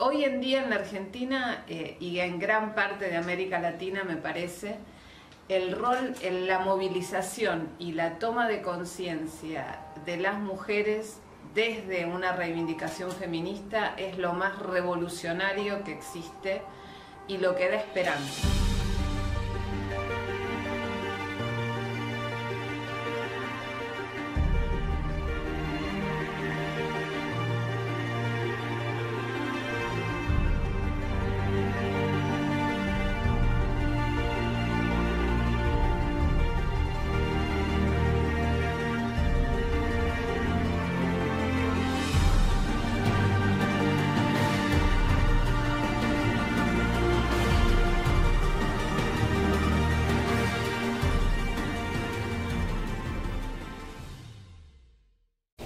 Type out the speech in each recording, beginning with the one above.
Hoy en día en la Argentina y en gran parte de América Latina, me parece, el rol en la movilización y la toma de conciencia de las mujeres desde una reivindicación feminista es lo más revolucionario que existe y lo que da esperanza.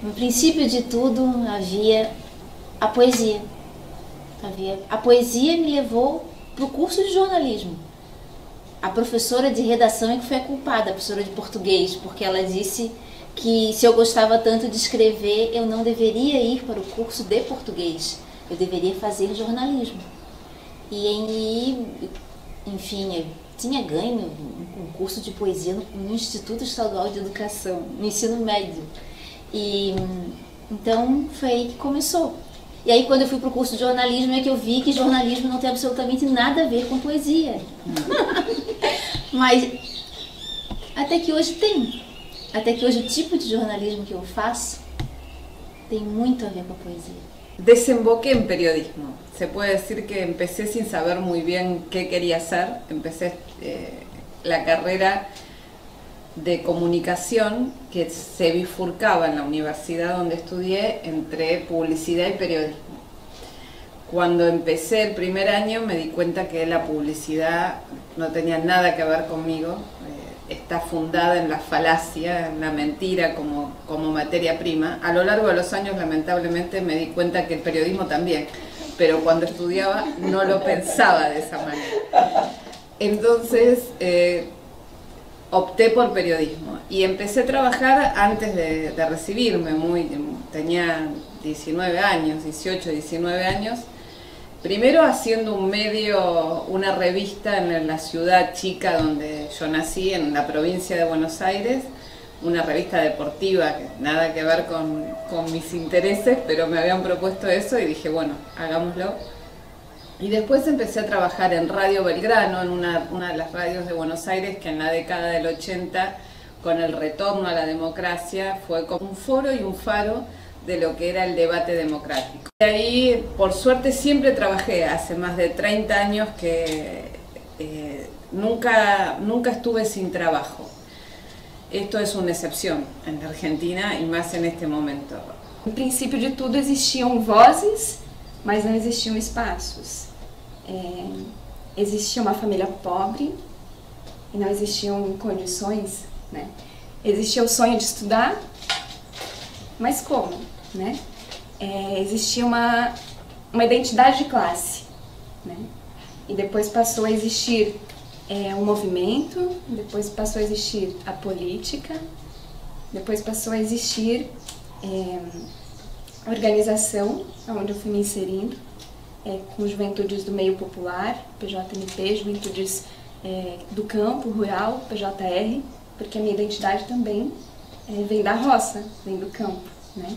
No princípio de tudo havia a poesia. A poesia me levou para o curso de jornalismo. A professora de redação é que foi a culpada, a professora de português, porque ela disse que se eu gostava tanto de escrever, eu não deveria ir para o curso de português, eu deveria fazer jornalismo. Enfim, eu tinha ganho um curso de poesia no Instituto Estadual de Educação, no ensino médio. Então foi aí que começou. E aí quando eu fui para o curso de jornalismo é que eu vi que jornalismo não tem absolutamente nada a ver com poesia. Mas até que hoje tem. Até que hoje o tipo de jornalismo que eu faço tem muito a ver com a poesia. Desemboqué en periodismo. Se puede decir que empecé sin saber muy bien qué quería hacer. Empecé la carrera de comunicación que se bifurcaba en la universidad donde estudié entre publicidad y periodismo. Cuando empecé el primer año me di cuenta que la publicidad no tenía nada que ver conmigo, está fundada en la falacia, en la mentira como materia prima. A lo largo de los años lamentablemente me di cuenta que el periodismo también, pero cuando estudiaba no lo pensaba de esa manera. Entonces opté por periodismo y empecé a trabajar antes de recibirme, tenía 19 años, 18, 19 años, primero haciendo un medio, una revista en la ciudad chica donde yo nací, en la provincia de Buenos Aires, una revista deportiva que nada que ver con mis intereses, pero me habían propuesto eso y dije, bueno, hagámoslo. Y después empecé a trabajar en Radio Belgrano, en una de las radios de Buenos Aires, que en la década del 80, con el retorno a la democracia, fue como un foro y un faro de lo que era el debate democrático. Y ahí, por suerte, siempre trabajé, hace más de 30 años que nunca estuve sin trabajo. Esto es una excepción en la Argentina y más en este momento. No princípio de tudo existiam vozes, mas não existiam espaços. Existia uma família pobre e não existiam condições, né? Existia o sonho de estudar, mas como, né? Existia uma identidade de classe, né? E depois passou a existir um movimento, depois passou a existir a política, depois passou a existir a organização, onde eu fui me inserindo, com juventudes do meio popular, PJMP, juventudes do campo, rural, PJR, porque a minha identidade também vem da roça, vem do campo, né?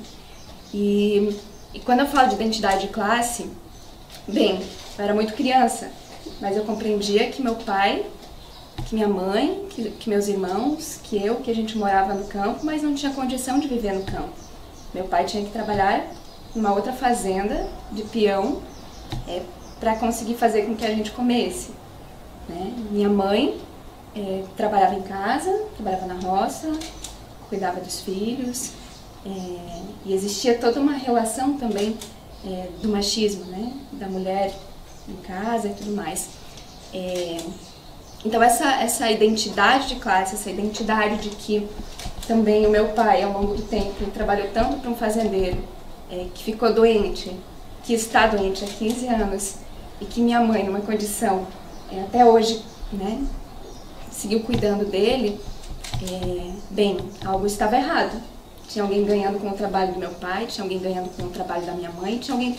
E quando eu falo de identidade de classe, bem, eu era muito criança, mas eu compreendia que meu pai, que minha mãe, que meus irmãos, que a gente morava no campo, mas não tinha condição de viver no campo. Meu pai tinha que trabalhar numa outra fazenda de peão para conseguir fazer com que a gente comesse, né? Minha mãe trabalhava em casa, trabalhava na roça, cuidava dos filhos, e existia toda uma relação também do machismo, né? Da mulher em casa e tudo mais. Então essa identidade de classe, essa identidade de que também o meu pai, ao longo do tempo, trabalhou tanto para um fazendeiro que ficou doente, que está doente há 15 anos, e que minha mãe, numa condição até hoje, né, seguiu cuidando dele, bem, algo estava errado. Tinha alguém ganhando com o trabalho do meu pai, tinha alguém ganhando com o trabalho da minha mãe, tinha alguém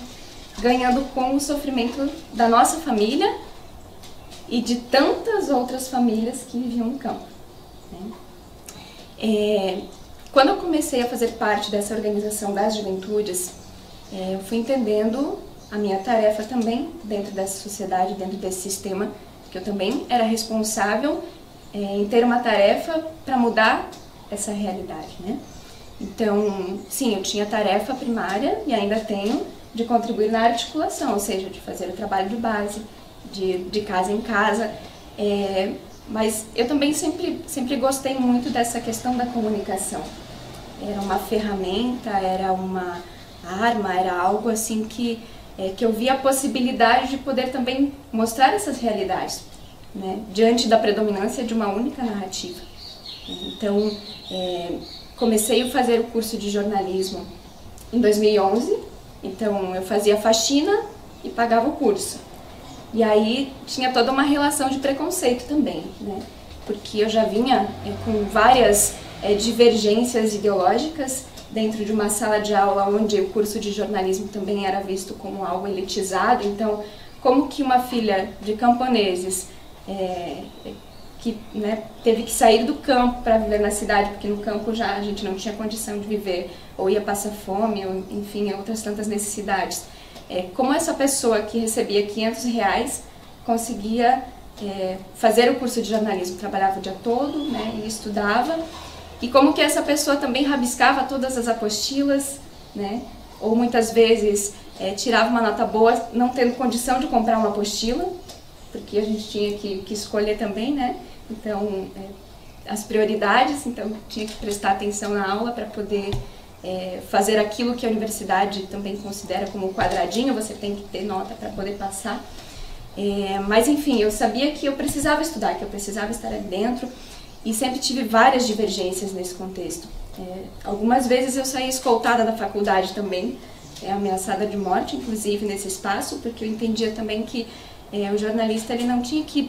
ganhando com o sofrimento da nossa família e de tantas outras famílias que viviam no campo, né? Quando eu comecei a fazer parte dessa organização das juventudes, eu fui entendendo a minha tarefa também dentro dessa sociedade, dentro desse sistema, que eu também era responsável em ter uma tarefa para mudar essa realidade, né? Então, sim, eu tinha tarefa primária e ainda tenho de contribuir na articulação, ou seja, de fazer o trabalho de base, de casa em casa, mas eu também sempre gostei muito dessa questão da comunicação. Era uma ferramenta, era uma arma, era algo assim que eu via a possibilidade de poder também mostrar essas realidades, né, diante da predominância de uma única narrativa. Então, comecei a fazer o curso de jornalismo em 2011, então eu fazia faxina e pagava o curso. E aí tinha toda uma relação de preconceito também, né, porque eu já vinha com várias divergências ideológicas dentro de uma sala de aula onde o curso de jornalismo também era visto como algo elitizado. Então, como que uma filha de camponeses que, né, teve que sair do campo para viver na cidade, porque no campo já a gente não tinha condição de viver, ou ia passar fome, ou enfim, outras tantas necessidades. Como essa pessoa que recebia R$500 conseguia fazer o curso de jornalismo, trabalhava o dia todo, né, e estudava, e como que essa pessoa também rabiscava todas as apostilas, né, ou muitas vezes tirava uma nota boa não tendo condição de comprar uma apostila, porque a gente tinha que escolher também, né, então as prioridades, então tinha que prestar atenção na aula para poder fazer aquilo que a universidade também considera como quadradinho, você tem que ter nota para poder passar. Mas enfim, eu sabia que eu precisava estudar, que eu precisava estar ali dentro, e sempre tive várias divergências nesse contexto. Algumas vezes eu saí escoltada da faculdade também, ameaçada de morte, inclusive, nesse espaço, porque eu entendia também que o jornalista ele não tinha que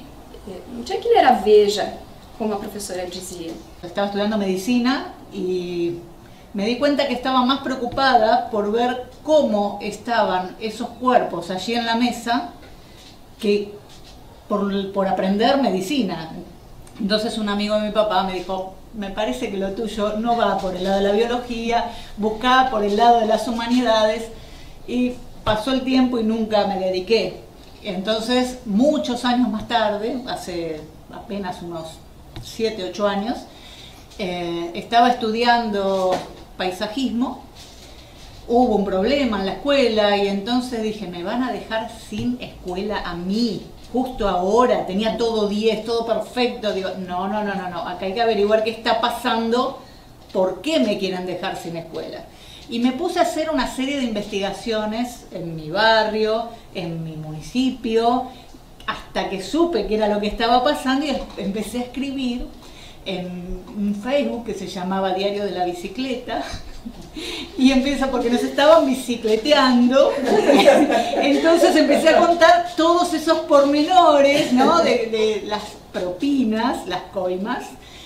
ler a Veja, como a professora dizia. Estaba estudiando medicina y me di cuenta que estaba más preocupada por ver cómo estaban esos cuerpos allí en la mesa que por aprender medicina. Entonces un amigo de mi papá me dijo, me parece que lo tuyo no va por el lado de la biología, buscá por el lado de las humanidades, y pasó el tiempo y nunca me dediqué. Entonces, muchos años más tarde, hace apenas unos 7, 8 años, estaba estudiando paisajismo, hubo un problema en la escuela y entonces dije, me van a dejar sin escuela a mí, justo ahora, tenía todo 10, todo perfecto. Digo, no, acá hay que averiguar qué está pasando, por qué me quieren dejar sin escuela. Y me puse a hacer una serie de investigaciones en mi barrio, en mi municipio, hasta que supe qué era lo que estaba pasando y empecé a escribir en un Facebook que se llamaba Diario de la Bicicleta. Y empieza porque nos estaban bicicleteando, entonces empecé a contar todos esos pormenores, ¿no? de las propinas, las coimas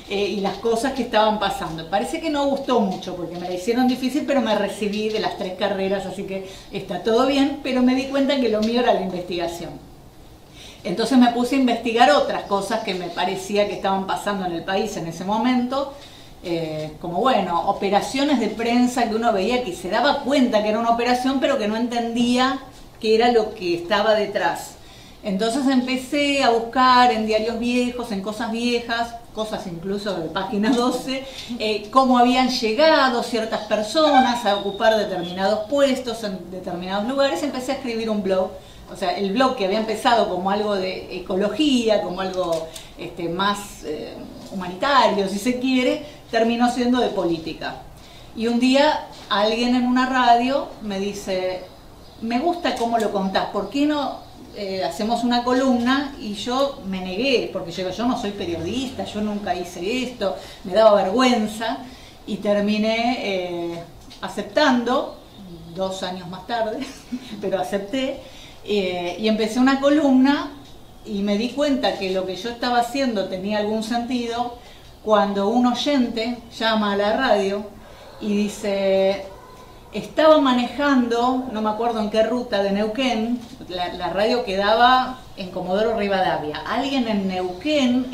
y las cosas que estaban pasando. Parece que no gustó mucho porque me la hicieron difícil, pero me recibí de las 3 carreras, así que está todo bien, pero me di cuenta que lo mío era la investigación. Entonces me puse a investigar otras cosas que me parecía que estaban pasando en el país en ese momento, como bueno, operaciones de prensa que uno veía que se daba cuenta que era una operación, pero que no entendía qué era lo que estaba detrás. Entonces empecé a buscar en diarios viejos, en cosas viejas, cosas incluso de página 12, cómo habían llegado ciertas personas a ocupar determinados puestos en determinados lugares. Empecé a escribir un blog, o sea, el blog que había empezado como algo de ecología, como algo más humanitario, si se quiere, terminó siendo de política. Y un día alguien en una radio me dice, me gusta cómo lo contás, ¿por qué no hacemos una columna? Y yo me negué, porque yo no soy periodista, yo nunca hice esto, me daba vergüenza, y terminé aceptando, 2 años más tarde, pero acepté, y empecé una columna, y me di cuenta que lo que yo estaba haciendo tenía algún sentido cuando un oyente llama a la radio y dice, estaba manejando, no me acuerdo en qué ruta de Neuquén, la radio quedaba en Comodoro Rivadavia. Alguien en Neuquén,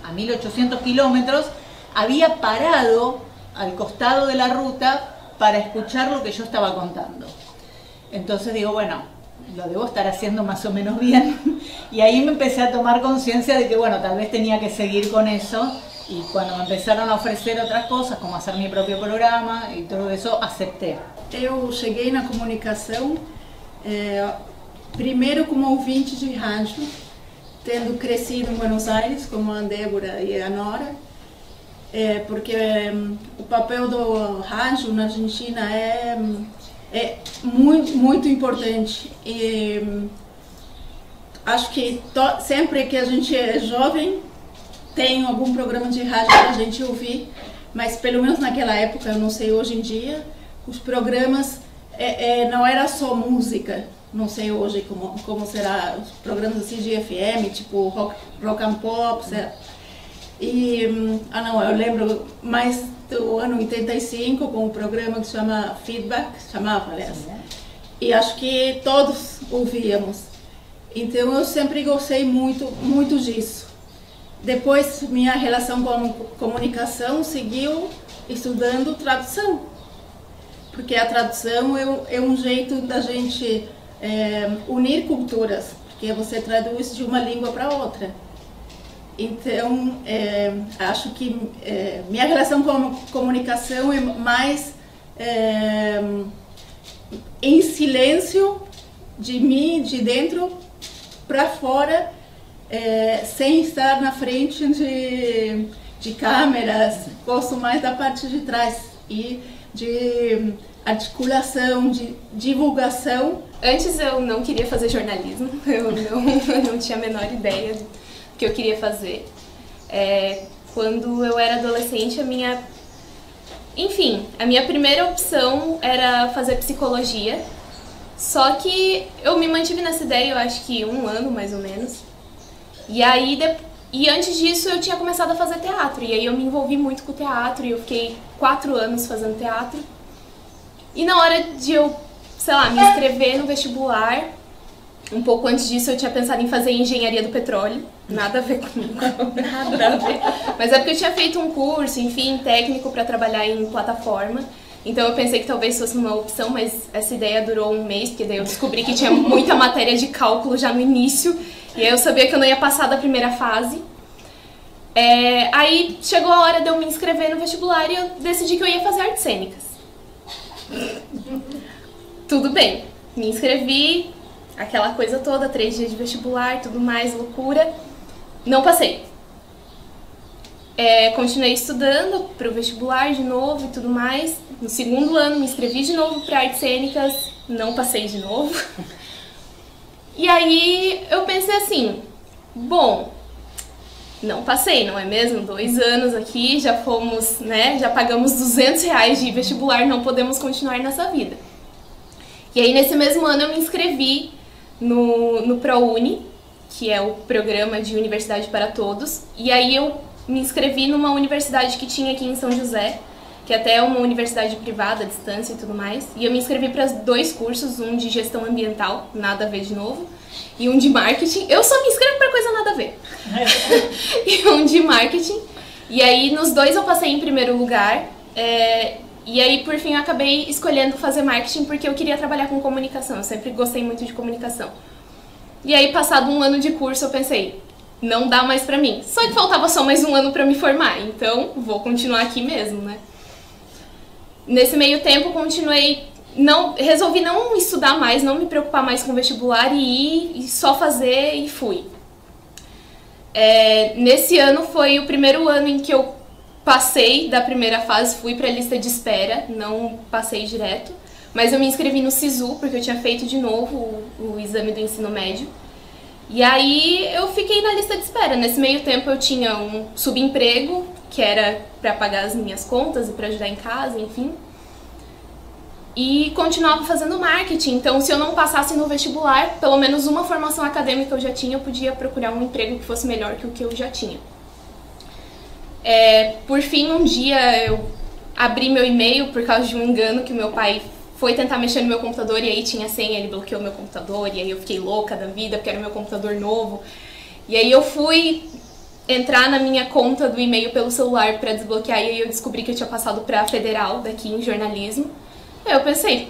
a 1800 kilómetros, había parado al costado de la ruta para escuchar lo que yo estaba contando. Entonces digo, bueno, lo debo estar haciendo más o menos bien. Y ahí me empecé a tomar conciencia de que, bueno, tal vez tenía que seguir con eso. Y cuando me empezaron a ofrecer otras cosas, como hacer mi propio programa y todo eso, acepté. Eu cheguei na comunicação, primeiro como ouvinte de rádio, tendo crescido em Buenos Aires, como a Débora e a Nora, porque o papel do rádio na Argentina é muito importante. E acho que sempre que a gente é jovem, tem algum programa de rádio para a gente ouvir, mas pelo menos naquela época, eu não sei hoje em dia, os programas não era só música, não sei hoje como será os programas assim de FM, tipo rock and pop, certo? E, eu lembro mais do ano 85 com um programa que chama Feedback, chamava, aliás, e acho que todos ouvíamos, então eu sempre gostei muito disso. Depois, minha relação com a comunicação seguiu estudando tradução, porque a tradução é um jeito da gente unir culturas, porque você traduz de uma língua para outra. Então, acho que minha relação com a comunicação é mais em silêncio, de mim, de dentro para fora, sem estar na frente de câmeras. Gosto mais da parte de trás e de articulação, de divulgação. Antes eu não queria fazer jornalismo, eu não tinha a menor ideia do que eu queria fazer. Quando eu era adolescente, a minha primeira opção era fazer psicologia, só que eu me mantive nessa ideia, eu acho que 1 ano mais ou menos. E antes disso eu tinha começado a fazer teatro, e aí eu me envolvi muito com o teatro, e eu fiquei 4 anos fazendo teatro. E na hora de eu, me inscrever no vestibular, um pouco antes disso eu tinha pensado em fazer engenharia do petróleo, nada a ver comigo, nada a ver. Mas é porque eu tinha feito um curso, técnico para trabalhar em plataforma, então eu pensei que talvez fosse uma opção, mas essa ideia durou 1 mês, porque daí eu descobri que tinha muita matéria de cálculo já no início, e aí eu sabia que eu não ia passar da primeira fase. Aí chegou a hora de eu me inscrever no vestibular e eu decidi que eu ia fazer artes cênicas. Tudo bem, me inscrevi, aquela coisa toda, 3 dias de vestibular, tudo mais, loucura. Não passei. Continuei estudando para o vestibular de novo e tudo mais. No 2º ano me inscrevi de novo para artes cênicas, não passei de novo. E aí eu pensei assim, bom, não passei, não é mesmo? 2 anos aqui, já fomos, já pagamos R$200 de vestibular, não podemos continuar nessa vida. E aí nesse mesmo ano eu me inscrevi no ProUni, que é o programa de Universidade para Todos, e aí eu me inscrevi numa universidade que tinha aqui em São José, que até é uma universidade privada, à distância e tudo mais, e eu me inscrevi para 2 cursos, um de gestão ambiental, nada a ver de novo, e um de marketing. Eu só me inscrevo para coisa nada a ver. E um de marketing, e aí nos 2 eu passei em primeiro lugar, e aí por fim eu acabei escolhendo fazer marketing porque eu queria trabalhar com comunicação, eu sempre gostei muito de comunicação. E aí passado 1 ano de curso eu pensei, não dá mais pra mim, só que faltava só mais 1 ano pra me formar, então vou continuar aqui mesmo, né? Nesse meio tempo resolvi não estudar mais, não me preocupar mais com o vestibular e ir, e só fazer e fui. Nesse ano foi o primeiro ano em que eu passei da primeira fase, fui para a lista de espera, não passei direto, mas eu me inscrevi no SISU porque eu tinha feito de novo o exame do ensino médio. E aí eu fiquei na lista de espera. Nesse meio tempo eu tinha um subemprego, que era para pagar as minhas contas e para ajudar em casa, enfim. E continuava fazendo marketing, então se eu não passasse no vestibular, pelo menos uma formação acadêmica eu já tinha, eu podia procurar um emprego que fosse melhor que o que eu já tinha. Por fim, um dia eu abrir meu e-mail por causa de um engano que o meu pai foi tentar mexer no meu computador e aí tinha senha, ele bloqueou meu computador e aí eu fiquei louca da vida porque era o meu computador novo. E aí eu fui entrar na minha conta do e-mail pelo celular para desbloquear e aí eu descobri que eu tinha passado para a Federal daqui em jornalismo. Aí eu pensei,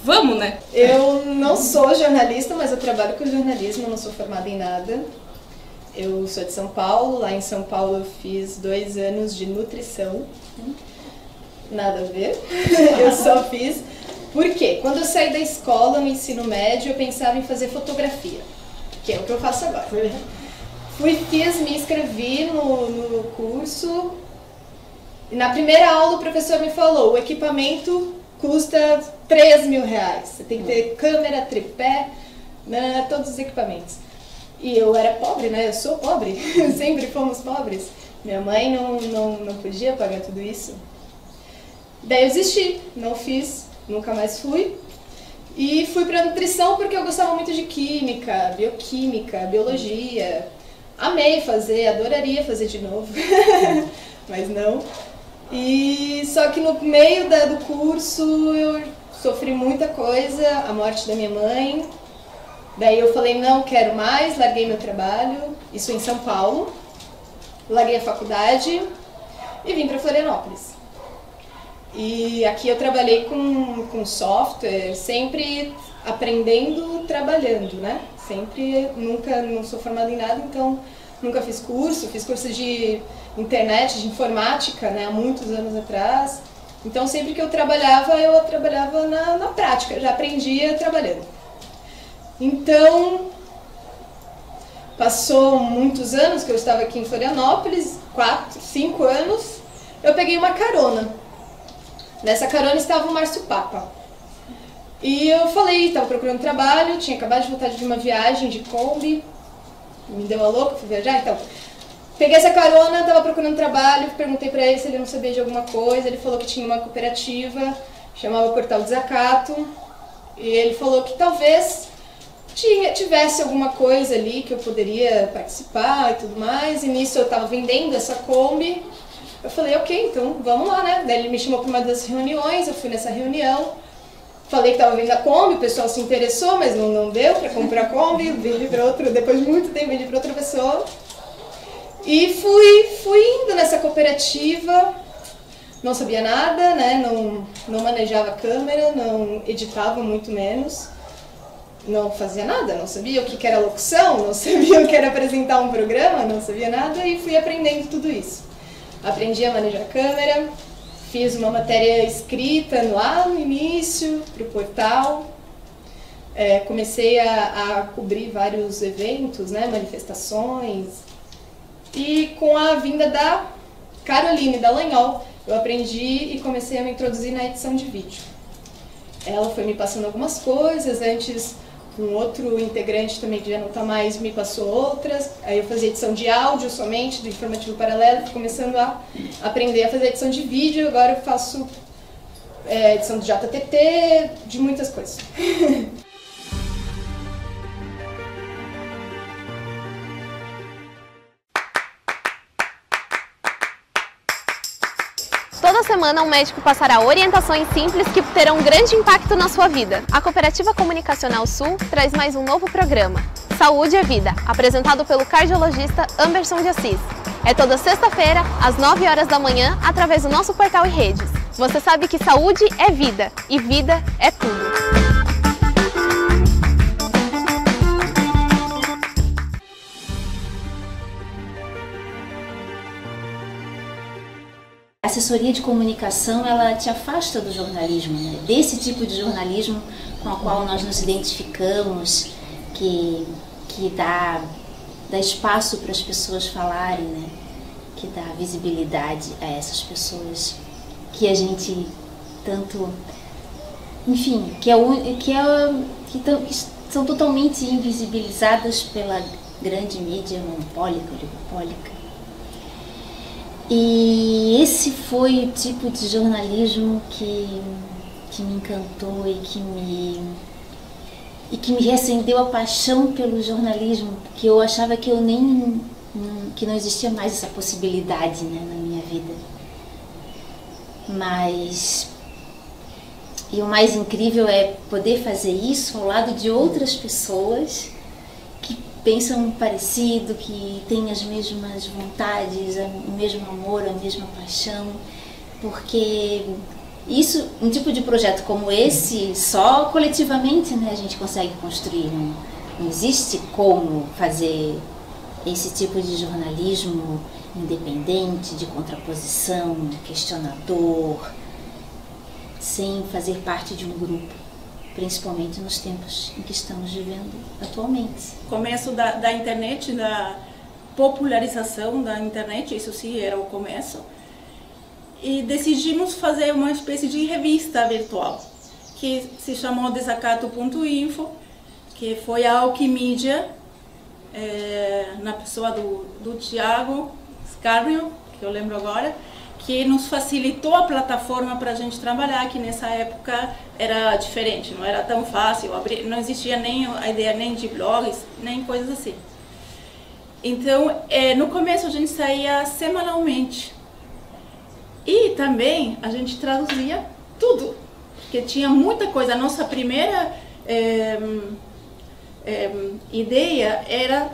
vamos, né? Eu não sou jornalista, mas eu trabalho com jornalismo, eu não sou formada em nada. Eu sou de São Paulo, lá em São Paulo eu fiz 2 anos de nutrição. Nada a ver, eu só fiz. Por quê? Quando eu saí da escola, no ensino médio, eu pensava em fazer fotografia, que é o que eu faço agora. Me inscrevi no curso, e na primeira aula o professor me falou, o equipamento custa R$3.000, você tem que ter câmera, tripé, né, todos os equipamentos. E eu era pobre, né? Eu sou pobre, sempre fomos pobres. Minha mãe não podia pagar tudo isso. Daí eu desisti, não fiz, nunca mais fui. E fui para nutrição porque eu gostava muito de química, bioquímica, biologia. Amei fazer, adoraria fazer de novo, mas não. E só que no meio do curso eu sofri muita coisa, a morte da minha mãe. Daí eu falei, não quero mais, larguei meu trabalho, isso em São Paulo. Larguei a faculdade e vim para Florianópolis. E aqui eu trabalhei com software, sempre aprendendo, trabalhando, né? Sempre, não sou formada em nada, então nunca fiz curso de internet, de informática, né? Há muitos anos atrás. Então sempre que eu trabalhava na prática, já aprendia trabalhando. Então, passou muitos anos que eu estava aqui em Florianópolis, 4, 5 anos, eu peguei uma carona. Nessa carona estava o Márcio Papa. E eu falei, estava procurando trabalho, tinha acabado de voltar de uma viagem de Kombi, me deu a louca, fui viajar, então. Peguei essa carona, estava procurando trabalho, perguntei para ele se ele não sabia de alguma coisa, ele falou que tinha uma cooperativa, chamava Portal Desacato, e ele falou que talvez tivesse alguma coisa ali que eu poderia participar e tudo mais, e nisso eu estava vendendo essa Kombi. Eu falei, ok, então vamos lá, né? Daí ele me chamou para uma das reuniões, eu fui nessa reunião, falei que estava vendendo a Kombi, o pessoal se interessou, mas não deu para comprar a Kombi, vendi para outro, depois de muito tempo vendi para outra pessoa. E fui indo nessa cooperativa, não sabia nada, né? Não manejava câmera, não editava muito menos, não fazia nada, não sabia o que era locução, não sabia o que era apresentar um programa, não sabia nada e fui aprendendo tudo isso. Aprendi a manejar a câmera, fiz uma matéria escrita lá no início, para o portal. Comecei a cobrir vários eventos, né, manifestações. E com a vinda da Caroline Dallagnol, eu aprendi e comecei a me introduzir na edição de vídeo. Ela foi me passando algumas coisas, antes um outro integrante também que já não está mais me passou outras, aí eu fazia edição de áudio somente, do informativo paralelo, fui começando a aprender a fazer edição de vídeo, agora eu faço edição de JTT, de muitas coisas. Toda semana, um médico passará orientações simples que terão um grande impacto na sua vida. A Cooperativa Comunicacional Sul traz mais um novo programa, Saúde é Vida, apresentado pelo cardiologista Anderson de Assis. É toda sexta-feira, às 9 horas da manhã, através do nosso portal e redes. Você sabe que saúde é vida, e vida é tudo. A assessoria de comunicação, ela te afasta do jornalismo, né? Desse tipo de jornalismo com o qual nós nos identificamos, que dá espaço para as pessoas falarem, né? Que dá visibilidade a essas pessoas que a gente tanto, enfim, que são totalmente invisibilizadas pela grande mídia monopólica, oligopólica. E esse foi o tipo de jornalismo que me encantou e que me reacendeu a paixão pelo jornalismo, porque eu achava que que não existia mais essa possibilidade, né, na minha vida. Mas e o mais incrível é poder fazer isso ao lado de outras pessoas que pensam parecido, que têm as mesmas vontades, o mesmo amor, a mesma paixão, porque isso, um tipo de projeto como esse, só coletivamente, né, a gente consegue construir. Não existe como fazer esse tipo de jornalismo independente, de contraposição, questionador, sem fazer parte de um grupo, principalmente nos tempos em que estamos vivendo atualmente. Começo da internet, da popularização da internet, isso sim era o começo. E decidimos fazer uma espécie de revista virtual, que se chamou Desacato.info, que foi a Alquimídia, na pessoa do Thiago Scarnio, que eu lembro agora, que nos facilitou a plataforma para a gente trabalhar, que nessa época era diferente, não era tão fácil, não existia nem a ideia nem de blogs, nem coisas assim. Então, no começo a gente saía semanalmente. E também a gente traduzia tudo, porque tinha muita coisa. A nossa primeira ideia era,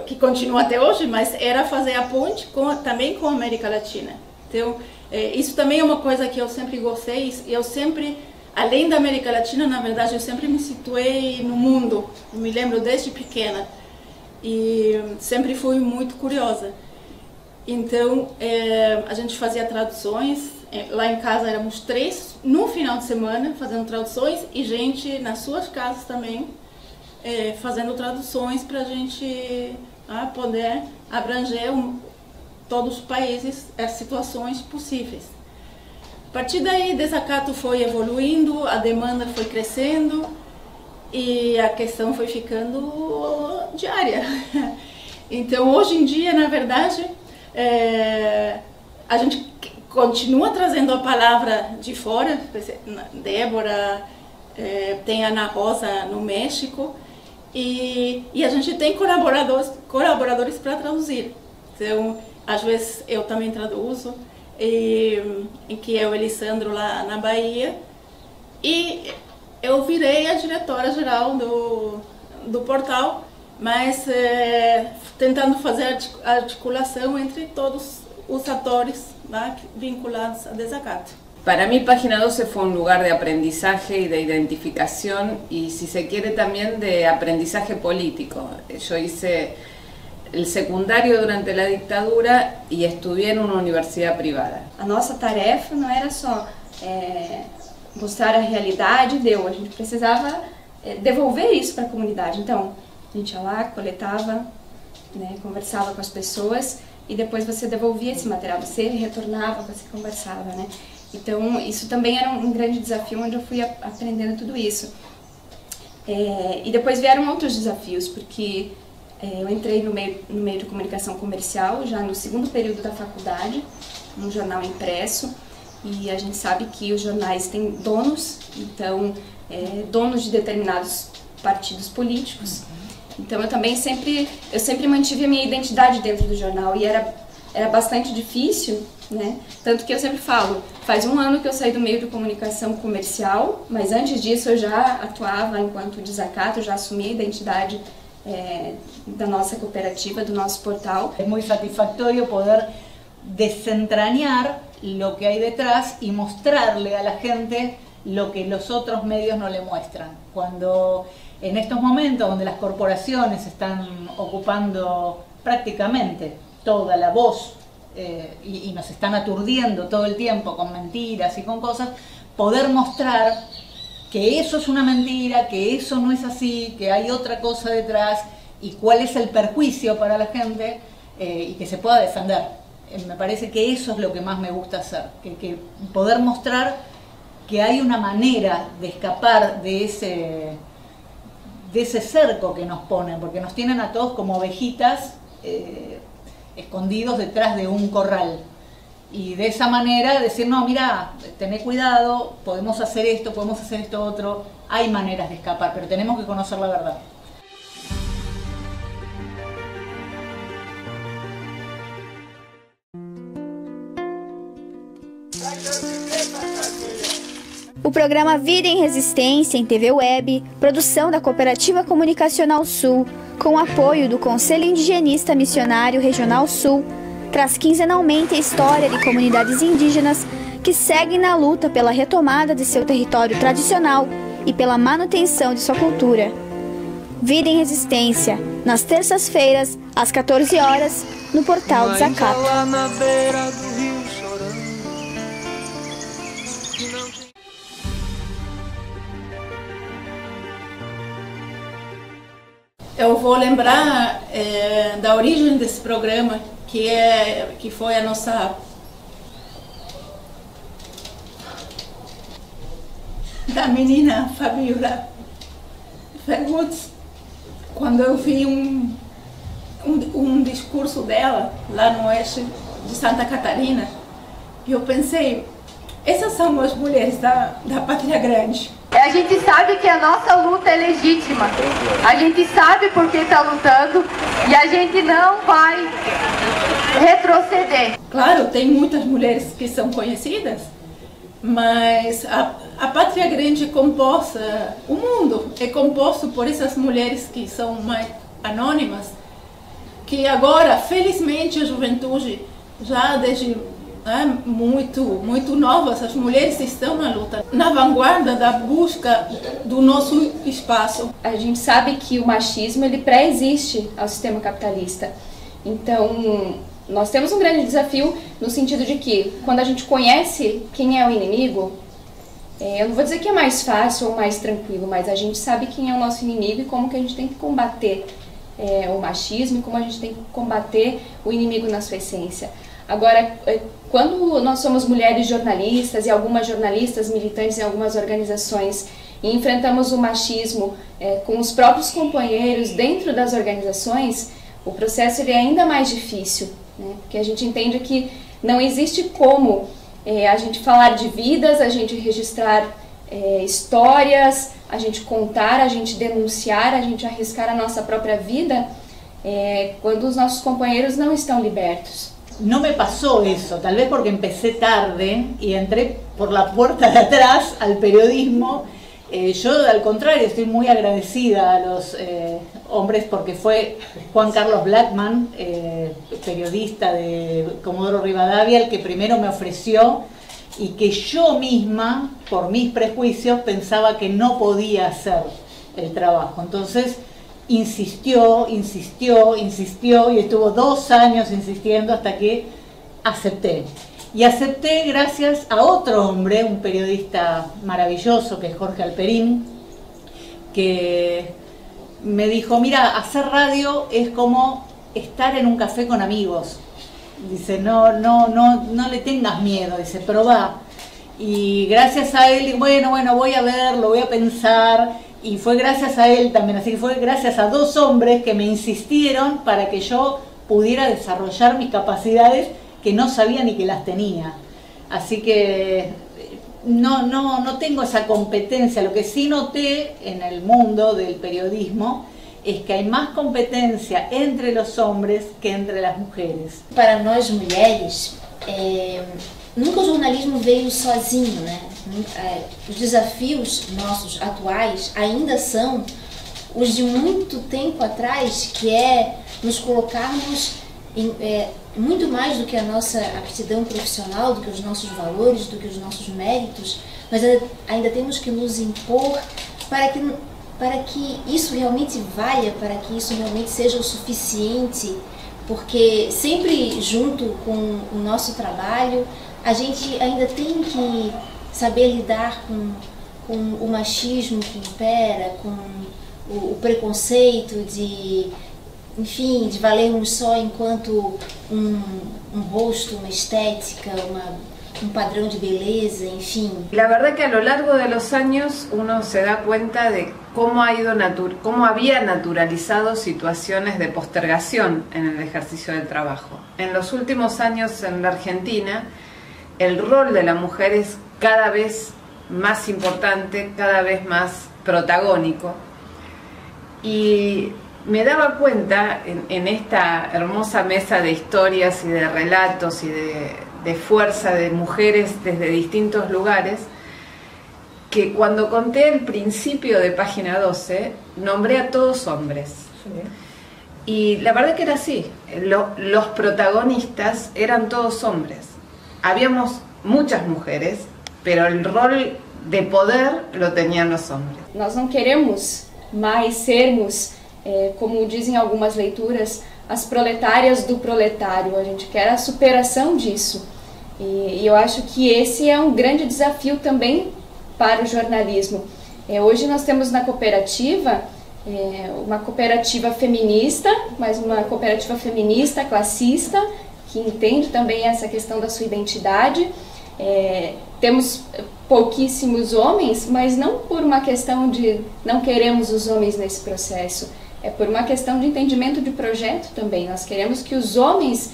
que continua até hoje, mas era fazer a ponte também com a América Latina. Então, isso também é uma coisa que eu sempre gostei. Eu sempre, além da América Latina, na verdade, eu sempre me situei no mundo. Eu me lembro desde pequena e sempre fui muito curiosa. Então, a gente fazia traduções. Lá em casa éramos 3 no final de semana fazendo traduções e gente nas suas casas também fazendo traduções para a gente poder abranger todos os países, as situações possíveis. A partir daí, Desacato foi evoluindo, a demanda foi crescendo e a questão foi ficando diária. Então, hoje em dia, na verdade, a gente continua trazendo a palavra de fora. Débora, tem a Ana Rosa no México, e a gente tem colaboradores para traduzir. Então, às vezes eu também traduzo, que é o Elisandro lá na Bahia, e eu virei a diretora-geral do portal, mas tentando fazer a articulação entre todos os atores vinculados a Desacato. Para mí Página 12 fue un lugar de aprendizaje y de identificación y, si se quiere, también de aprendizaje político. Yo hice el secundário durante la dictadura e estudiei em uma universidade privada. A nossa tarefa não era só mostrar a realidade, a gente precisava devolver isso para a comunidade. Então, a gente ia lá, coletava, conversava com as pessoas e depois você devolvia esse material, você retornava, você conversava, né? Então, isso também era um grande desafio, onde eu fui aprendendo tudo isso. E depois vieram outros desafios, porque eu entrei no meio de comunicação comercial, já no segundo período da faculdade, num jornal impresso, e a gente sabe que os jornais têm donos, então, donos de determinados partidos políticos. Então, eu sempre mantive a minha identidade dentro do jornal, e era bastante difícil, né? Tanto que eu sempre falo, faz 1 ano que eu saí do meio de comunicação comercial, mas antes disso eu já atuava enquanto Desacato, eu já assumi a identidade da nossa cooperativa, do nosso portal. É muito satisfactorio poder desentrañar lo que hay detrás y mostrarle a la gente lo que los otros medios no le muestran. Cuando en estos momentos donde las corporaciones están ocupando prácticamente toda la voz y nos están aturdiendo todo el tiempo con mentiras y con cosas, poder mostrar que eso es una mentira, que eso no es así, que hay otra cosa detrás y cuál es el perjuicio para la gente y que se pueda defender. Me parece que eso es lo que más me gusta hacer, que poder mostrar que hay una manera de escapar de ese cerco que nos ponen, porque nos tienen a todos como ovejitas escondidos detrás de un corral. Y de esa manera decir, no, mira, tené cuidado, podemos hacer esto otro, hay maneras de escapar, pero tenemos que conocer la verdad. O programa Vida em Resistência em TV Web, produção da Cooperativa Comunicacional Sul, com apoio do Conselho Indigenista Missionário Regional Sul, traz quinzenalmente a história de comunidades indígenas que seguem na luta pela retomada de seu território tradicional e pela manutenção de sua cultura. Vida em Resistência, nas terças-feiras, às 14 horas, no portal Desacato. Eu vou lembrar da origem desse programa, que foi a nossa... da menina Fabiola Fermutz, quando eu vi um discurso dela lá no oeste de Santa Catarina, e eu pensei, essas são as mulheres da Pátria Grande. A gente sabe que a nossa luta é legítima, a gente sabe por que está lutando e a gente não vai retroceder. Claro, tem muitas mulheres que são conhecidas, mas a Pátria Grande é composta, o mundo é composto por essas mulheres que são mais anônimas, que agora, felizmente, a juventude, já desde muito novas, as mulheres estão na luta, na vanguarda da busca do nosso espaço. A gente sabe que o machismo ele pré-existe ao sistema capitalista. Então, nós temos um grande desafio no sentido de que, quando a gente conhece quem é o inimigo, eu não vou dizer que é mais fácil ou mais tranquilo, mas a gente sabe quem é o nosso inimigo e como que a gente tem que combater o machismo e como a gente tem que combater o inimigo na sua essência. Agora, quando nós somos mulheres jornalistas e algumas jornalistas militantes em algumas organizações e enfrentamos o machismo com os próprios companheiros dentro das organizações, o processo ele é ainda mais difícil, né? Porque a gente entende que não existe como a gente falar de vidas, a gente registrar histórias, a gente contar, a gente denunciar, a gente arriscar a nossa própria vida quando os nossos companheiros não estão libertos. No me pasó eso, tal vez porque empecé tarde y entré por la puerta de atrás al periodismo. Yo, al contrario, estoy muy agradecida a los hombres porque fue Juan Carlos Blackman, periodista de Comodoro Rivadavia, el que primero me ofreció y que yo misma, por mis prejuicios, pensaba que no podía hacer el trabajo. Entonces, insistió y estuvo 2 años insistiendo hasta que acepté. Y acepté gracias a otro hombre, un periodista maravilloso que es Jorge Alperín, que me dijo, mira, hacer radio es como estar en un café con amigos. Dice, no le tengas miedo, dice, probá. Y gracias a él, bueno, voy a verlo, voy a pensar. Y fue gracias a él también, así que fue gracias a 2 hombres que me insistieron para que yo pudiera desarrollar mis capacidades que no sabía ni que las tenía. Así que no tengo esa competencia. Lo que sí noté en el mundo del periodismo es que hay más competencia entre los hombres que entre las mujeres. Para nós mulheres, nunca o jornalismo veio sozinho, né? Os desafios nossos atuais ainda são os de muito tempo atrás, que é nos colocarmos muito mais do que a nossa aptidão profissional, do que os nossos valores, do que os nossos méritos, mas ainda temos que nos impor para que isso realmente valha, para que isso realmente seja o suficiente, porque sempre junto com o nosso trabalho, a gente ainda tem que saber lidar com o machismo que impera, com o preconceito de valermos só enquanto um rosto, uma estética, un padrón de belleza, en fin. La verdad que a lo largo de los años uno se da cuenta de cómo había naturalizado situaciones de postergación en el ejercicio del trabajo. En los últimos años en la Argentina el rol de la mujer es cada vez más importante, cada vez más protagónico, y me daba cuenta en esta hermosa mesa de historias y de relatos y de fuerza de mujeres desde distintos lugares, que cuando conté el principio de página 12, nombré a todos hombres. Sí. Y la verdad que era así, los protagonistas eran todos hombres. Habíamos muchas mujeres, pero el rol de poder lo tenían los hombres. Nós não queremos mais sermos, como dizem algumas leituras, as proletárias do proletário. A gente quer a superação disso. E eu acho que esse é um grande desafio também para o jornalismo. Hoje nós temos na cooperativa uma cooperativa feminista, mas uma cooperativa feminista, classista, que entende também essa questão da sua identidade. Temos pouquíssimos homens, mas não por uma questão de não queremos os homens nesse processo, é por uma questão de entendimento de projeto também. Nós queremos que os homens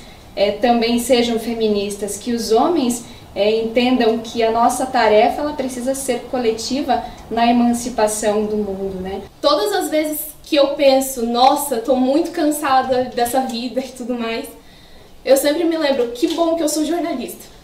também sejam feministas, que os homens entendam que a nossa tarefa ela precisa ser coletiva na emancipação do mundo, né? Todas as vezes que eu penso, nossa, tô muito cansada dessa vida e tudo mais, eu sempre me lembro, que bom que eu sou jornalista.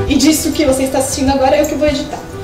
E disso que você está assistindo agora é eu que vou editar.